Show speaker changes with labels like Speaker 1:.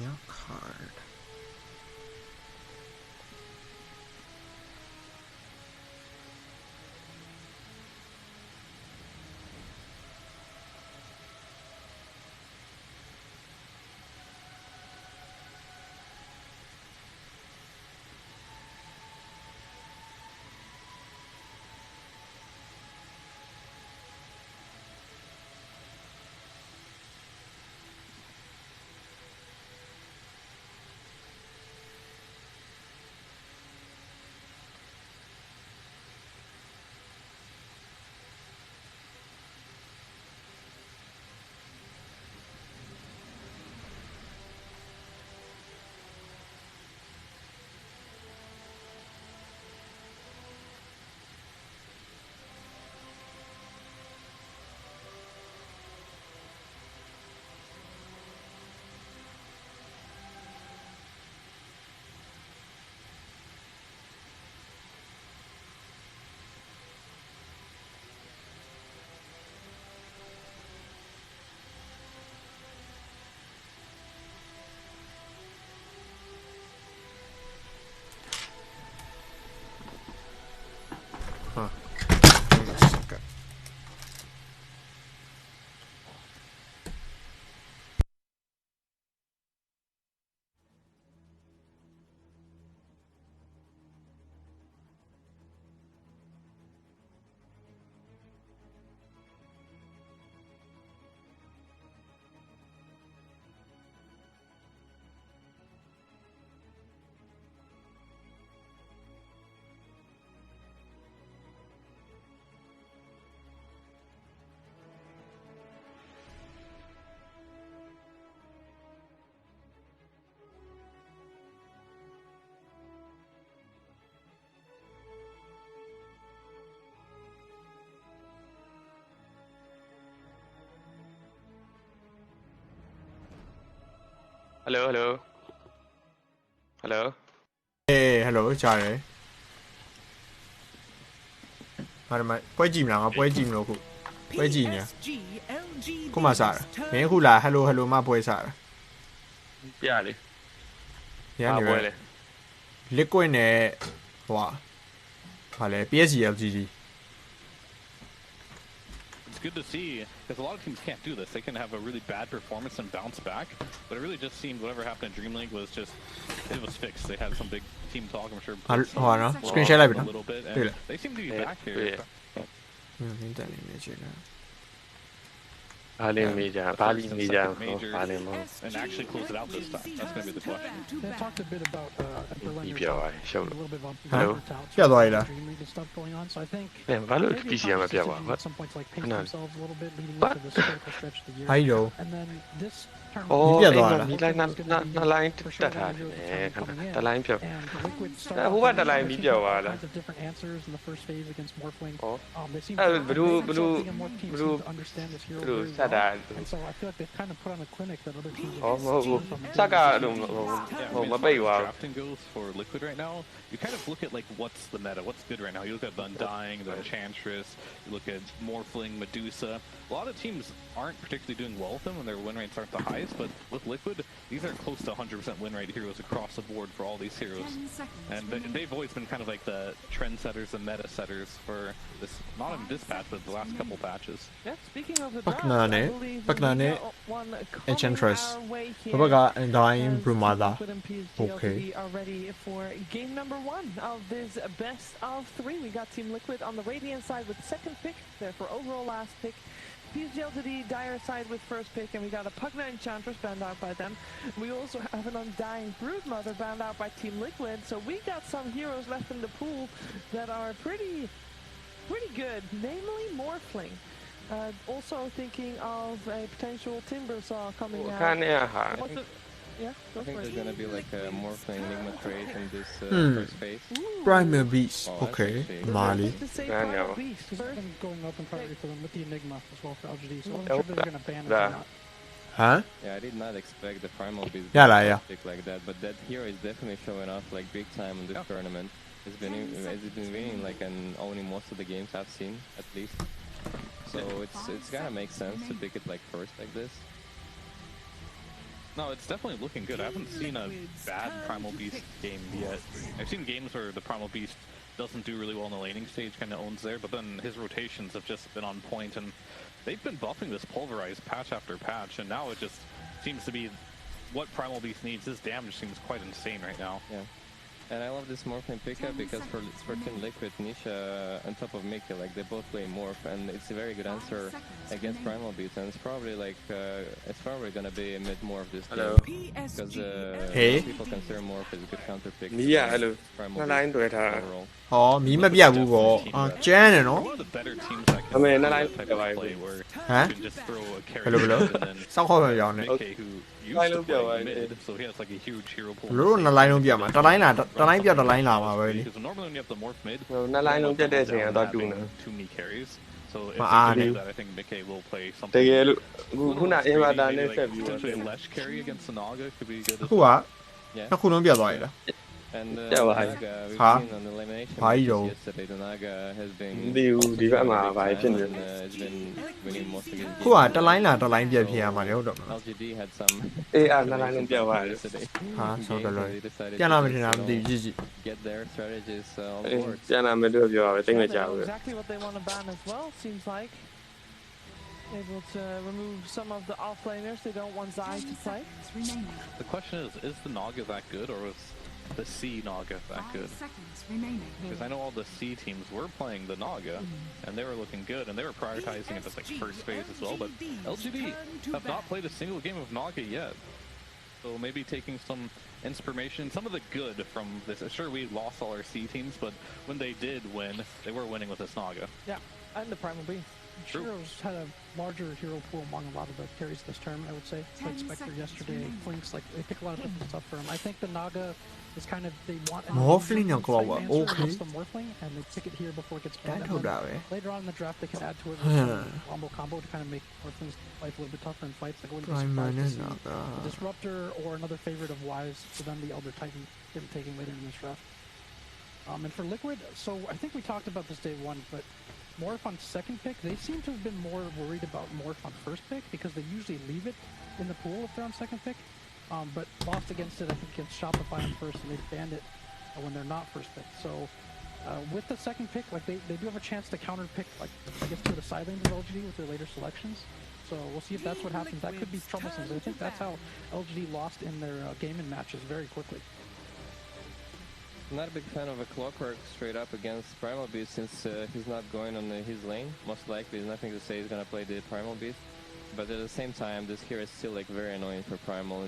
Speaker 1: Your card. Huh. Wait a second.
Speaker 2: Hello, hello. Hello.
Speaker 1: Hey, hello, ကြားတယ်ဟာဒီမှာပွဲကြည့်မလားငါပွဲကြည့်မလို့ခုပွဲကြည့်နေခုမှစားတာမင်းခုလာ hello hello မှပွဲစားတာ
Speaker 2: ပြလေ
Speaker 1: ရနေပဲ liquid နဲ့ဟိုဟာလဲ PSG LGD
Speaker 3: It's good to see, because a lot of teams can't do this. They can have a really bad performance and bounce back, but it really just seemed whatever happened in Dream League was just, it was fixed. They had some big team talk, I'm sure.
Speaker 1: Screen share လိုက်ပြီ
Speaker 3: a
Speaker 1: နော်
Speaker 3: little bit, and they seem to be back here.
Speaker 1: မင်းတန်နေနေချင်တာ
Speaker 2: Bali Media, Bali Media, Bali Mo.
Speaker 3: And actually close it out this time. That's going to be the question.
Speaker 4: They talked a bit about
Speaker 2: EPI, show.
Speaker 4: a little bit about
Speaker 1: Hello.
Speaker 4: outs,
Speaker 1: Yeah, right,
Speaker 4: Dream League and stuff going on. So I think
Speaker 2: Yeah, Bali
Speaker 4: maybe
Speaker 2: PC
Speaker 4: a
Speaker 2: am
Speaker 4: conscious
Speaker 2: piawa.
Speaker 4: decision at some points like pace
Speaker 2: No.
Speaker 4: themselves a little bit leading
Speaker 2: What?
Speaker 4: into this critical stretch of the year.
Speaker 1: ဟိုင်းတော့
Speaker 4: And then this
Speaker 2: Oh,
Speaker 1: Media
Speaker 2: eh,
Speaker 1: doa
Speaker 2: no, like na line ta tha ne. Ta line phyo.
Speaker 4: And Liquid
Speaker 2: Who what the line media wa la.
Speaker 4: of different answers in the first phase against Morphling.
Speaker 2: Oh.
Speaker 4: They seem
Speaker 2: Blue
Speaker 4: to understand this hero
Speaker 2: blue
Speaker 4: very
Speaker 2: sa
Speaker 4: well.
Speaker 2: da.
Speaker 4: And so I feel like they've kind of put on a clinic that other teams
Speaker 2: Oh,
Speaker 4: have
Speaker 2: mo
Speaker 4: from the
Speaker 2: Saka
Speaker 4: previous
Speaker 2: no
Speaker 4: seasons.
Speaker 3: Yeah,
Speaker 2: ma bai wa.
Speaker 3: drafting goes for Liquid right now, you kind of look at like what's the meta, what's good right now. You look at the Undying, the Enchantress, you look at Morphling, Medusa. A lot of teams aren't particularly doing well with them when their win rates aren't the highest, but with Liquid, these are close to 100% win rate heroes across the board for all these heroes. And they've always been kind of like the trendsetters and meta setters for this, not in this patch, but the last couple patches.
Speaker 5: Yeah, speaking of the
Speaker 1: Paknane,
Speaker 5: draft, I believe
Speaker 1: Paknane,
Speaker 5: we got one coming
Speaker 1: Enchantress.
Speaker 5: our way here,
Speaker 1: Baba got Undying,
Speaker 5: as
Speaker 1: Brumada.
Speaker 5: Liquid and PSG
Speaker 1: Okay.
Speaker 5: LTD are ready for game number 1 of this best of 3. We got Team Liquid on the Radiant side with second pick, there for overall last pick. PSG LTD Dire side with first pick, and we got a Pugna Enchantress banned out by them. We also have an Undying Broodmother banned out by Team Liquid, so we got some heroes left in the pool that are pretty good, namely Morphling. Also thinking of a potential Timbersaw coming out. What's the, yeah,
Speaker 6: I think there's gonna be like a Morphling Enigma trade in this first phase.
Speaker 1: Primal Beast okay
Speaker 6: actually,
Speaker 1: Mali
Speaker 5: to say
Speaker 2: Yeah,
Speaker 5: Primal
Speaker 2: no.
Speaker 5: Beast
Speaker 4: This has
Speaker 5: first.
Speaker 4: been going up in priority for them with the Enigma as well for LGD, so I'm
Speaker 2: Oh,
Speaker 4: sure they're going to ban it or
Speaker 2: yeah.
Speaker 4: not.
Speaker 1: huh
Speaker 6: Yeah, I did not expect the Primal Beast
Speaker 1: Yeah, lah, yeah.
Speaker 6: pick like that, but that hero is definitely showing off like big time in this tournament. It's been winning like and owning most of the games I've seen at least. So it's gotta make sense to pick it like first like this.
Speaker 3: No, it's definitely looking good. I haven't seen a bad Primal Beast game yet. I've seen games where the Primal Beast doesn't do really well in the laning stage, kind of owns there, but then his rotations have just been on point, and they've been buffing this Pulverize patch after patch, and now it just seems to be what Primal Beast needs. His damage seems quite insane right now.
Speaker 6: Yeah. And I love this Morphling pickup because for Team Liquid, Nisha on top of Mickey, like they both play Morph, and it's a very good answer against Primal Beast, and it's probably like it's probably gonna be a mid Morph this game because
Speaker 1: Hey.
Speaker 6: people consider Morph as a good counter pick.
Speaker 2: မီးရအဲ့လို
Speaker 6: Primal
Speaker 2: နှစ်လိုင်း
Speaker 6: Beast
Speaker 2: တွေ့ထားတာ
Speaker 6: overall.
Speaker 1: ဟောမီးမပြတ်ဘူးပေါ့အာကျန်းတယ်နော်
Speaker 3: One of the better teams that
Speaker 2: I mean,
Speaker 3: can do
Speaker 2: not
Speaker 3: that
Speaker 2: like
Speaker 3: type of
Speaker 2: the
Speaker 3: play where
Speaker 1: Huh?
Speaker 3: you can just throw a carry
Speaker 1: Hello, hello.
Speaker 3: and then
Speaker 1: စောက်ခေါ်ပြန်ပြောင်းနေ
Speaker 3: Mickey, who used
Speaker 2: Line
Speaker 3: to
Speaker 2: up, yeah,
Speaker 3: play
Speaker 2: line,
Speaker 3: mid,
Speaker 2: yeah.
Speaker 3: so he has like a huge hero pool.
Speaker 1: ဘလို့နှစ်လိုင်းလုံးပြတ်မှာတစ်လိုင်းလားတစ်လိုင်းပြတ်တစ်လိုင်းလာမှာပဲလေ
Speaker 3: Because normally when you have the morph mid,
Speaker 2: နှစ်လိုင်းလုံးပြတ်တဲ့အချိန်ကတော့တူနေ
Speaker 3: too many carries. So if
Speaker 1: Ma
Speaker 3: they
Speaker 1: ani.
Speaker 3: do that, I think Mickey will play
Speaker 2: တ
Speaker 3: something.
Speaker 2: ကယ်လို့ခုန
Speaker 3: Maybe
Speaker 2: inverter နဲ့
Speaker 3: like
Speaker 2: ဆက်ပြီးတော့
Speaker 3: potentially Lesh carry against the Naga could be good.
Speaker 1: အ
Speaker 3: As
Speaker 1: ခု
Speaker 3: well.
Speaker 1: က
Speaker 6: Yeah.
Speaker 1: နှစ်ခုလုံးပြတ်သွားရလား
Speaker 6: And
Speaker 2: Yeah, well,
Speaker 6: Naga, we've
Speaker 1: Huh?
Speaker 6: seen on the elimination
Speaker 1: Why
Speaker 6: matches
Speaker 1: yo?
Speaker 6: yesterday, the Naga has
Speaker 2: မ
Speaker 6: been
Speaker 2: သိဘူးဒီဘက်မှာ
Speaker 6: big
Speaker 2: ဘာဖြစ်
Speaker 6: time
Speaker 2: နေ
Speaker 6: and it's been winning most of his
Speaker 1: ခုကတစ်လိုင်းလားတစ်လိုင်းပြတ်ဖြစ်ရမှာလေဟုတ်တော့မလား
Speaker 6: LGD had some
Speaker 2: အေးအဲ့နှစ်လိုင်းလုံးပြတ်သွားတယ်
Speaker 6: yesterday.
Speaker 1: ဟာဆောက်တယ်လို့
Speaker 6: They decided
Speaker 1: ပြန်
Speaker 6: to
Speaker 1: လာမ
Speaker 6: just,
Speaker 1: ထင်တာမ
Speaker 6: you
Speaker 1: သိ
Speaker 6: know,
Speaker 1: ဘူးကြည့်ကြည့်
Speaker 6: get their strategies on
Speaker 2: အေး
Speaker 6: board.
Speaker 2: ပြန်လာမယ်လို့ပြောတာပဲတိတ်မ
Speaker 5: They
Speaker 2: ကြ
Speaker 5: know
Speaker 2: ဘူး
Speaker 5: exactly what they want to ban as well, seems like. Able to remove some of the offlaners they don't want Zai to play.
Speaker 3: The question is the Naga that good, or was the C Naga that good? Because I know all the C teams were playing the Naga, and they were looking good, and they were prioritizing it as like first phase as well. But LGD have not played a single game of Naga yet, so maybe taking some inspiration, some of the good from this. Sure, we lost all our C teams, but when they did win, they were winning with this Naga.
Speaker 5: Yeah, and the Primal Beast.
Speaker 3: True.
Speaker 4: Heroes had a larger hero pool among a lot of the carries this term, I would say. Played Spectre yesterday, Flinks, like they pick a lot of different stuff for him. I think the Naga is kind of, they want an
Speaker 1: Morphling
Speaker 4: answer
Speaker 1: ang kawawa.
Speaker 4: against
Speaker 1: Okay.
Speaker 4: the Morphling, and they pick it here before it gets
Speaker 1: တန်း
Speaker 4: banned.
Speaker 1: ထုတ်
Speaker 4: And
Speaker 1: တာ
Speaker 4: then
Speaker 1: ပဲ
Speaker 4: later on in the draft, they can add to it with some combo to kind of make Morphling's life a little bit tougher in fights. Like, I wouldn't be
Speaker 1: ပရိုင်မာ
Speaker 4: surprised
Speaker 1: နဲ့
Speaker 4: to see
Speaker 1: နာက
Speaker 4: a Disruptor or another favorite of Wise, so then the Elder Titan him taking later in this draft. And for Liquid, so I think we talked about this day one, but Morph on second pick, they seem to have been more worried about Morph on first pick because they usually leave it in the pool if they're on second pick. But lost against it, I think, against Shopify on first, and they banned it when they're not first pick. So with the second pick, like they do have a chance to counter pick, like I guess to the side lanes of LGD with their later selections. So we'll see if that's what happens. That could be troublesome. I think that's how LGD lost in their game-in matches very quickly.
Speaker 6: I'm not a big fan of a Clockwork straight up against Primal Beast since he's not going on his lane. Most likely, there's nothing to say he's gonna play the Primal Beast. But at the same time, this hero is still like very annoying for Primal.